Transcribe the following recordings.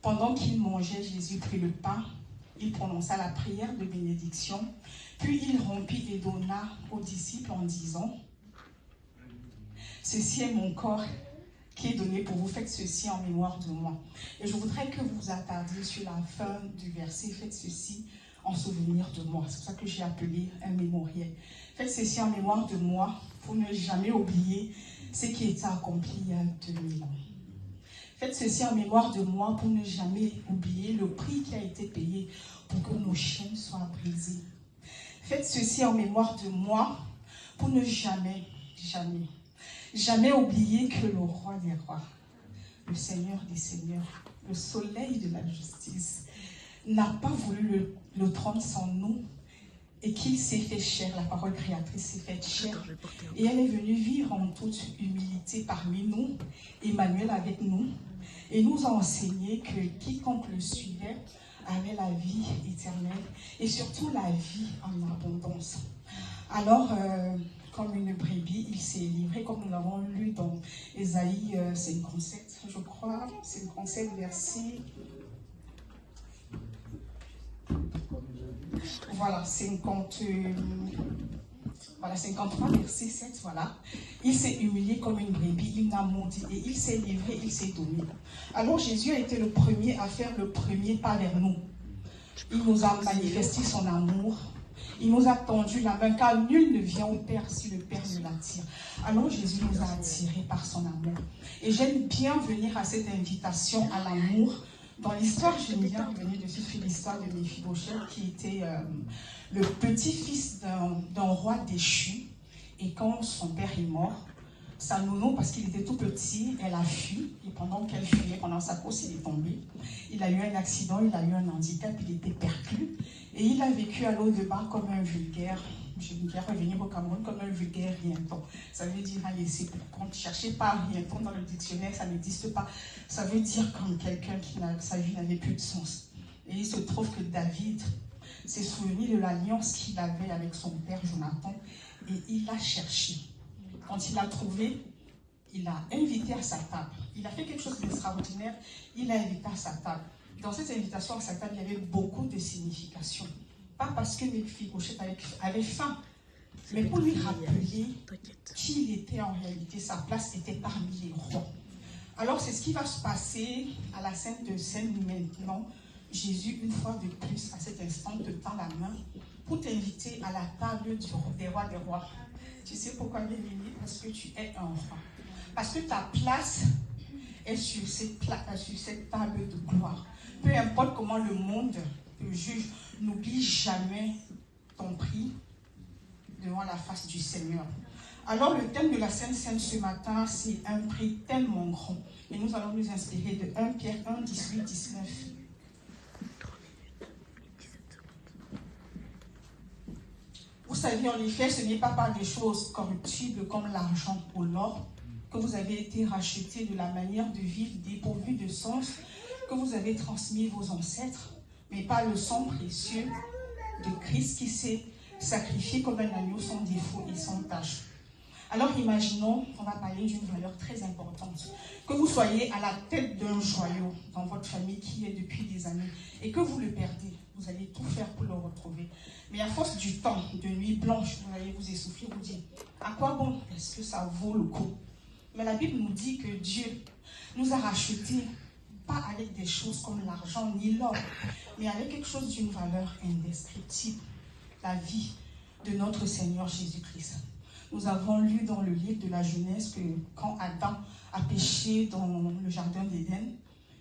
Pendant qu'il mangeait, Jésus prit le pain, il prononça la prière de bénédiction, puis il rompit et donna aux disciples en disant, « Ceci est mon corps qui est donné pour vous, faites ceci en mémoire de moi. » Et je voudrais que vous vous attardiez sur la fin du verset, « Faites ceci en souvenir de moi ». C'est pour ça que j'ai appelé un mémoriel. Faites ceci en mémoire de moi pour ne jamais oublier ce qui est accompli il y a 2000 ans. Faites ceci en mémoire de moi pour ne jamais oublier le prix qui a été payé pour que nos chaînes soient brisées. Faites ceci en mémoire de moi pour ne jamais oublier que le roi des rois, le Seigneur des seigneurs, le soleil de la justice, n'a pas voulu le trône sans nous et qu'il s'est fait chair, la parole créatrice s'est faite chair. Et elle est venue vivre en toute humilité parmi nous, Emmanuel avec nous, et nous a enseigné que quiconque le suivait avait la vie éternelle et surtout la vie en abondance. Alors, comme une brebis, il s'est livré, comme nous l'avons lu dans Ésaïe 57, je crois, 57 verset... Voilà, 53, verset 7, voilà. Il s'est humilié comme une brebis, il n'a maudit et il s'est livré, il s'est donné. Alors Jésus a été le premier à faire le premier pas vers nous. Il nous a manifesté son amour. Il nous a tendu la main, car nul ne vient au Père si le Père ne l'attire. Alors Jésus nous a attirés par son amour. Et j'aime bien venir à cette invitation à l'amour. Dans l'histoire, j'aime bien revenir dessus sur l'histoire de Méphibosheth, qui était le petit-fils d'un roi déchu. Et quand son père est mort, sa nounou, parce qu'il était tout petit, elle a fui. Et pendant qu'elle fuyait, pendant sa course, il est tombé. Il a eu un accident, il a eu un handicap, il était perclus. Et il a vécu à l'eau de bar comme un vulgaire, je vais revenir au Cameroun, comme un vulgaire rienton. Ça veut dire un laissé pour compte. Cherchez pas rienton dans le dictionnaire, ça n'existe pas. Ça veut dire comme quelqu'un qui sa vie n'avait plus de sens. Et il se trouve que David s'est souvenu de l'alliance qu'il avait avec son père Jonathan et il l'a cherché. Quand il l'a trouvé, il l'a invité à sa table. Il a fait quelque chose d'extraordinaire, il l'a invité à sa table. Dans cette invitation à sa table, il y avait beaucoup de significations. Pas parce que Méphibosheth avait faim, mais pour lui rappeler qui il était en réalité. Sa place était parmi les rois. Alors c'est ce qui va se passer à la Sainte de Seine maintenant. Jésus, une fois de plus, à cet instant, te tend la main pour t'inviter à la table des rois des rois. Tu sais pourquoi, bien-aimé? Parce que tu es un roi. Parce que ta place est sur cette table de gloire. Peu importe comment le monde te juge, n'oublie jamais ton prix devant la face du Seigneur. Alors le thème de la Sainte Seine ce matin, c'est un prix tellement grand. Et nous allons nous inspirer de 1 Pierre 1, 18, 19. Vous savez, en effet, ce n'est pas par des choses corruptibles comme l'argent ou l'or que vous avez été rachetés de la manière de vivre dépourvue de sens que vous avez transmis vos ancêtres, mais par le sang précieux de Christ qui s'est sacrifié comme un agneau sans défaut et sans tache. Alors imaginons, on va parler d'une valeur très importante, que vous soyez à la tête d'un joyau dans votre famille qui est depuis des années et que vous le perdez. Vous allez tout faire pour le retrouver. Mais à force du temps, de nuit blanche, vous allez vous essouffler, vous dire, à quoi bon est-ce que ça vaut le coup? Mais la Bible nous dit que Dieu nous a rachetés, pas avec des choses comme l'argent ni l'or, mais avec quelque chose d'une valeur indescriptible, la vie de notre Seigneur Jésus-Christ. Nous avons lu dans le livre de la Genèse que quand Adam a péché dans le jardin d'Éden,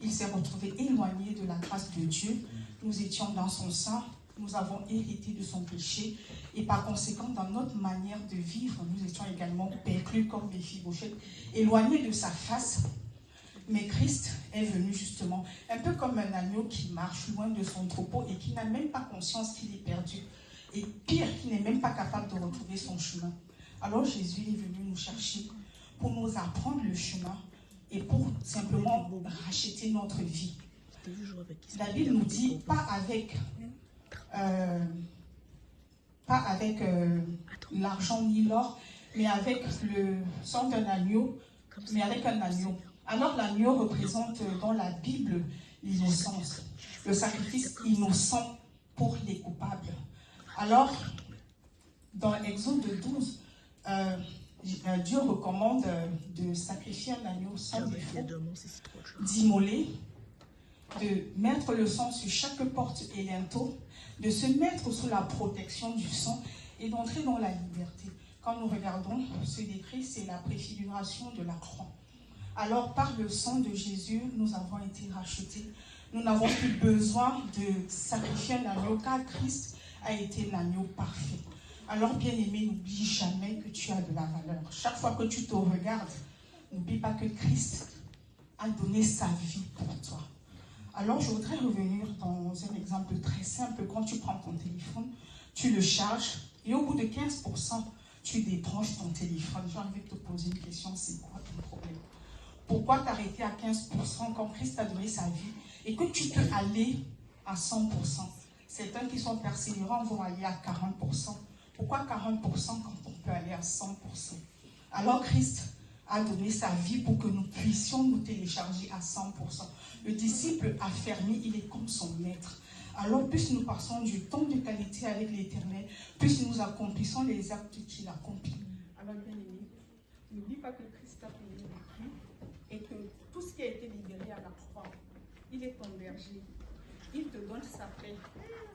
il s'est retrouvé éloigné de la grâce de Dieu. Nous étions dans son sein, nous avons hérité de son péché et par conséquent, dans notre manière de vivre, nous étions également perclus comme Méphibosheth, éloignés de sa face. Mais Christ est venu justement, un peu comme un agneau qui marche loin de son troupeau et qui n'a même pas conscience qu'il est perdu. Et pire, qui n'est même pas capable de retrouver son chemin. Alors Jésus est venu nous chercher pour nous apprendre le chemin et pour simplement racheter notre vie. La Bible nous dit pas avec l'argent ni l'or, mais avec le sang d'un agneau, mais avec un agneau. Alors l'agneau représente dans la Bible l'innocence, le sacrifice innocent pour les coupables. Alors, dans Exode 12, Dieu recommande de sacrifier un agneau sans défaut, d'immoler, de mettre le sang sur chaque porte et linteau, de se mettre sous la protection du sang et d'entrer dans la liberté. Quand nous regardons ce décret, c'est la préfiguration de la croix. Alors, par le sang de Jésus, nous avons été rachetés. Nous n'avons plus besoin de sacrifier un agneau, car Christ a été l'agneau parfait. Alors, bien-aimé, n'oublie jamais que tu as de la valeur. Chaque fois que tu te regardes, n'oublie pas que Christ a donné sa vie pour toi. Alors, je voudrais revenir dans un exemple très simple. Quand tu prends ton téléphone, tu le charges et au bout de 15%, tu débranches ton téléphone. J'ai envie de te poser une question, c'est quoi ton problème? Pourquoi t'arrêter à 15% quand Christ a donné sa vie et que tu peux aller à 100%? Certains qui sont persévérants vont aller à 40%. Pourquoi 40% quand on peut aller à 100%? Alors Christ a donné sa vie pour que nous puissions nous télécharger à 100%. Le disciple affermi, il est comme son maître. Alors plus nous passons du temps de qualité avec l'Éternel, plus nous accomplissons les actes qu'il accomplit. Alors bien aimé, n'oublie pas que Christ a payé le prix et que tout ce qui a été libéré à la croix, il est ton berger. Il te donne sa paix.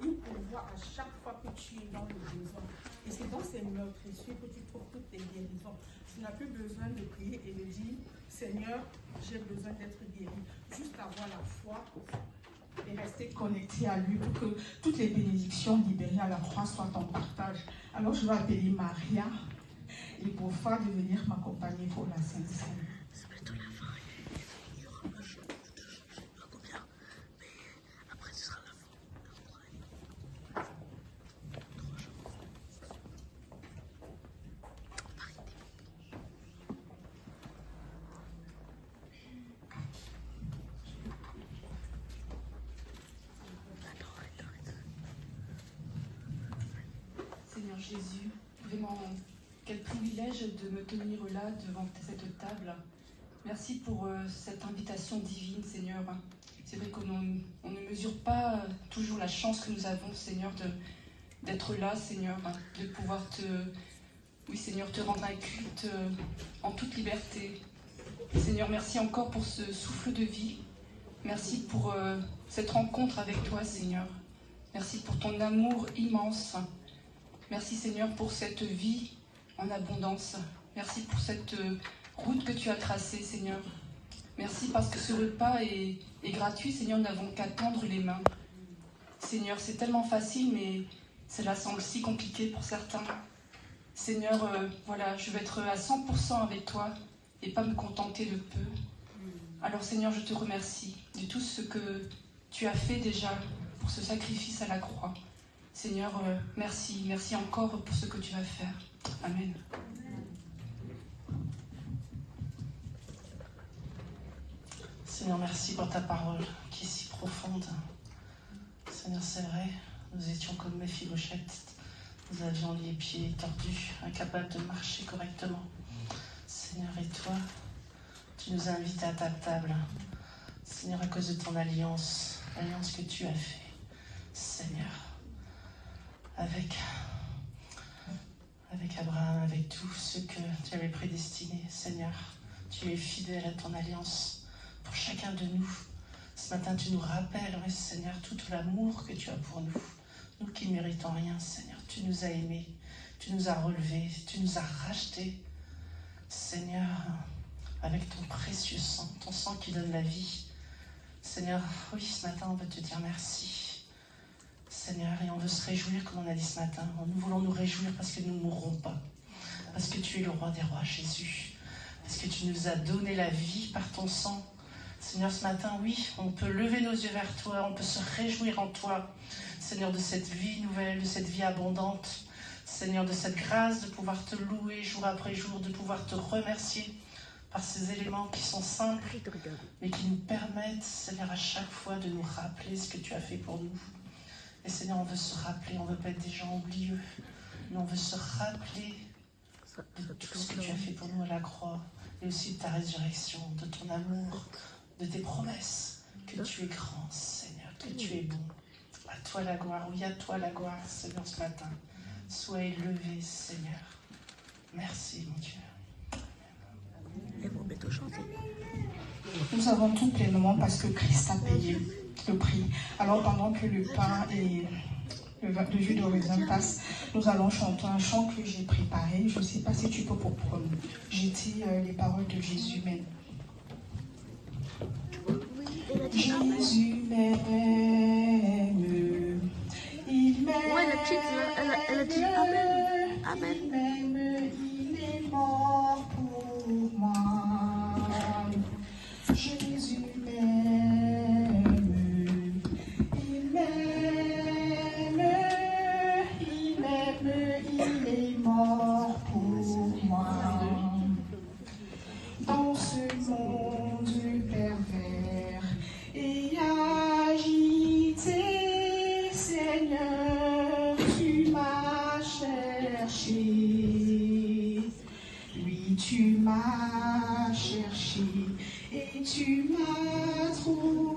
Il te voit à chaque fois que tu es dans le besoin. Et c'est dans ces meurtrissures que tu trouves toutes tes guérisons. Tu n'as plus besoin de prier et de dire, Seigneur, j'ai besoin d'être guéri. Juste avoir la foi et rester connecté à lui pour que toutes les bénédictions libérées à la croix soient en partage. Alors je vais appeler Maria et pour faire de venir m'accompagner pour la Sainte Seine. Seigneur Jésus, vraiment, quel privilège de me tenir là devant cette table. Merci pour cette invitation divine, Seigneur. C'est vrai qu'on ne mesure pas toujours la chance que nous avons, Seigneur, d'être là, Seigneur, de pouvoir oui, Seigneur, te rendre un culte en toute liberté. Seigneur, merci encore pour ce souffle de vie. Merci pour cette rencontre avec toi, Seigneur. Merci pour ton amour immense. Merci Seigneur pour cette vie en abondance. Merci pour cette route que tu as tracée, Seigneur. Merci parce que ce repas est gratuit, Seigneur, nous n'avons qu'à tendre les mains. Seigneur, c'est tellement facile, mais cela semble si compliqué pour certains. Seigneur, voilà, je veux être à 100% avec toi et pas me contenter de peu. Alors Seigneur, je te remercie de tout ce que tu as fait déjà pour ce sacrifice à la croix. Seigneur, merci. Merci encore pour ce que tu vas faire. Amen. Seigneur, merci pour ta parole qui est si profonde. Seigneur, c'est vrai, nous étions comme Méphibosheth. Nous avions les pieds tordus, incapables de marcher correctement. Seigneur, et toi, tu nous as invités à ta table. Seigneur, à cause de ton alliance, l'alliance que tu as fait. Seigneur, avec Abraham, avec tous ceux que tu avais prédestinés. Seigneur, tu es fidèle à ton alliance pour chacun de nous. Ce matin, tu nous rappelles, oui, Seigneur, tout l'amour que tu as pour nous. Nous qui ne méritons rien, Seigneur, tu nous as aimés, tu nous as relevés, tu nous as rachetés. Seigneur, avec ton précieux sang, ton sang qui donne la vie. Seigneur, oui, ce matin, on veut te dire merci. Seigneur, et on veut se réjouir, comme on a dit ce matin. Nous voulons nous réjouir parce que nous ne mourrons pas. Parce que tu es le roi des rois, Jésus. Parce que tu nous as donné la vie par ton sang. Seigneur, ce matin, oui, on peut lever nos yeux vers toi, on peut se réjouir en toi. Seigneur, de cette vie nouvelle, de cette vie abondante. Seigneur, de cette grâce de pouvoir te louer jour après jour, de pouvoir te remercier par ces éléments qui sont simples, mais qui nous permettent, Seigneur, à chaque fois de nous rappeler ce que tu as fait pour nous. Et Seigneur, on veut se rappeler, on ne veut pas être des gens oublieux, mais on veut se rappeler de tout ce que tu as fait pour nous à la croix, et aussi de ta résurrection, de ton amour, de tes promesses que que tu es grand, Seigneur, que tu es bon. À toi la gloire, oui, à toi la gloire, Seigneur, ce matin. Sois élevé, Seigneur. Merci, mon Dieu. Nous savons tout pleinement parce que Christ a payé le prix. Alors pendant que le pain et le jus de raisin passe, nous allons chanter un chant que j'ai préparé. Je ne sais pas si tu peux pour jeter les paroles de Jésus même. Jésus m'aime, il m'aime, il m'aime, il est mort pour moi. Jésus m'aime, il m'aime, il m'aime, il est mort pour moi. Dans ce monde pervers et agité, Seigneur, tu m'as cherché. Oui, tu m'as cherché et tu m'as trouvé.